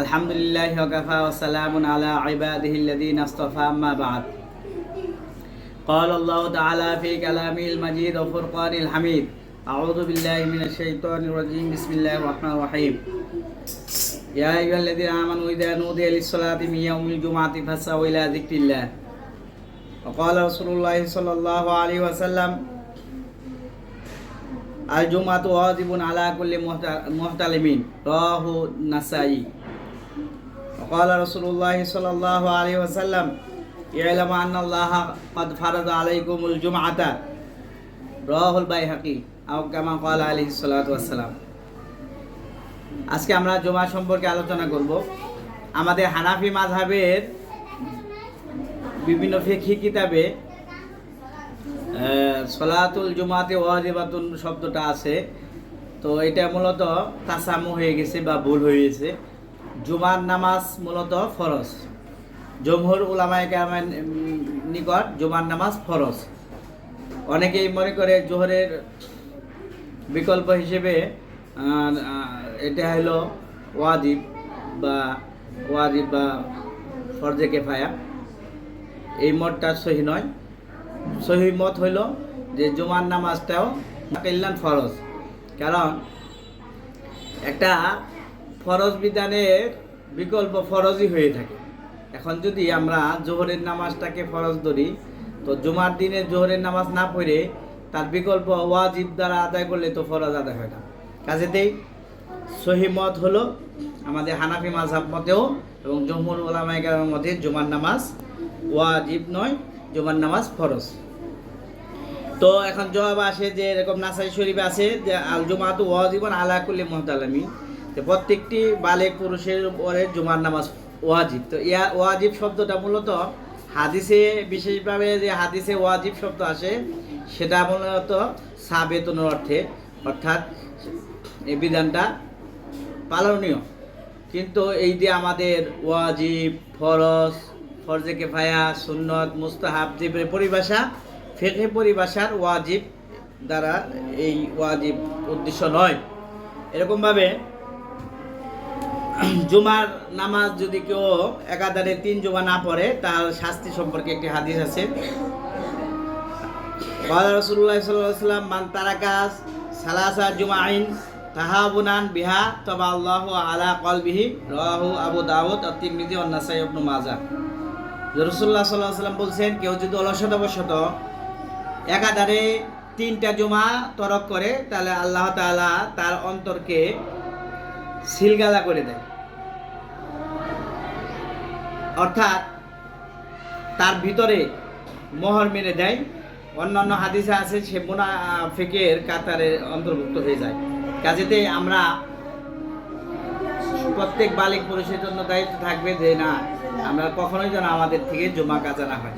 আলহামদুলিল্লাহি ওয়া কাফা ওয়া সালামুন আলা ইবাদিহিল্লাযীনা ইসতাফা আম্মা বা'দ। قال الله تعالى في كلامه المجيد وفرقانه الحميد أعوذ بالله من الشيطان الرجيم بسم الله الرحمن الرحيم يا أيها الذين آمنوا إذا نودي للصلاة من يوم الجمعة فاسعوا إلى ذكر الله وقال رسول الله صلى الله عليه وسلم الجمعة واجب على كل محتلم رواه النسائي وقال رسول الله صلى الله عليه وسلم يعلم أن الله قد فرض عليكم الجمعة رواه البيهقي أو كما قال عليه الصلاة والسلام। আজকে আমরা জুমা সম্পর্কে আলোচনা করব। আমাদের হানাফি মাযহাবের বিভিন্ন ফিকহি কিতাবে সলাতুল জুমাতে ওয়াজিবাতুন শব্দটা আছে, তো এটা মূলত তাসামু হয়ে গেছে বা ভুল হয়ে গেছে। জুমার নামাজ মূলত ফরজ। জমহুর উলামায়ে কেরামের নিকট জুমার নামাজ ফরজ। অনেকেই মনে করে জোহরের বিকল্প হিসেবে এটা হলো ওয়াজিব বা ফরজে কিফায়া। এই মতটা সহি নয়। সহি মত হইল যে জুমার নামাজটাও কল্যাণ ফরজ, কারণ একটা ফরজ বিধানের বিকল্প ফরজই হয়ে থাকে। এখন যদি আমরা জোহরের নামাজটাকে ফরজ ধরি, তো জুমার দিনে জোহরের নামাজ না পড়ে তার বিকল্প ওয়াজিব দ্বারা আদায় করলে তো ফরজ আদায় হয় না। কাজেতেই সহি মত হলো আমাদের হানাফি মাযহাব মতেও এবং জমহুর উলামায়ে কেরামের মতে জুমার নামাজ ওয়াজিব নয়, জুমার নামাজ ফরজ। তো এখন জবাব আসে যে এরকম নাসাই শরীফে আছে যে আল জুমাতু ওয়াজিবুন আলা কুল্লি মুহতালামিন, যে প্রত্যেকটি বালেগ পুরুষের উপরে জুমার নামাজ ওয়াজিব। তো ওয়াজিব শব্দটা মূলত হাদিসে, বিশেষভাবে যে হাদিসে ওয়াজিব শব্দ আসে সেটা মূলত সাবেতুনের অর্থে, অর্থাৎ এই বিধানটা পালনীয়। কিন্তু এই যে আমাদের ওয়াজিব, ফরজ, ফরজে কিফায়া, সুন্নত, মুস্তাহাব যে পরিভাষা, ফিকহি পরিভাষার ওয়াজিব দ্বারা এই ওয়াজিব উদ্দেশ্য নয়। এরকমভাবে জুমার নামাজ যদি কেউ একাধারে 3 জুমা না পড়ে তার শাস্তি সম্পর্কে একটি হাদিস আছে। রাসূলুল্লাহ সাল্লাল্লাহু আলাইহি ওয়াসাল্লাম মান তারাকা সালাসা জুমাইন তাহাবুনান বিহা তাবাল্লাহু আলা কলবিহি রাওয়াহু আবু দাউদ ও তিরমিজি ও নাসাই ইবনে মাজাহ। রাসূলুল্লাহ সাল্লাল্লাহু আলাইহি ওয়াসাল্লাম বলেন, কেউ যদি অলসতাবশত একাধারে 3টা জুমা তরক করে তাহলে আল্লাহ তাআলা তার অন্তরকে সিলগালা করে দেয়, অর্থাৎ তার ভিতরে মোহর মেরে দেয়। অন্যান্য হাদিসে আছে সে মুনাফিকের কাতারে অন্তর্ভুক্ত হয়ে যায়। কাজেতে আমরা প্রত্যেক বালিগ পুরুষের জন্য দায়িত্ব থাকবে যে না, আমরা কখনোই যেন আমাদের থেকে জুমা কাজা না হয়।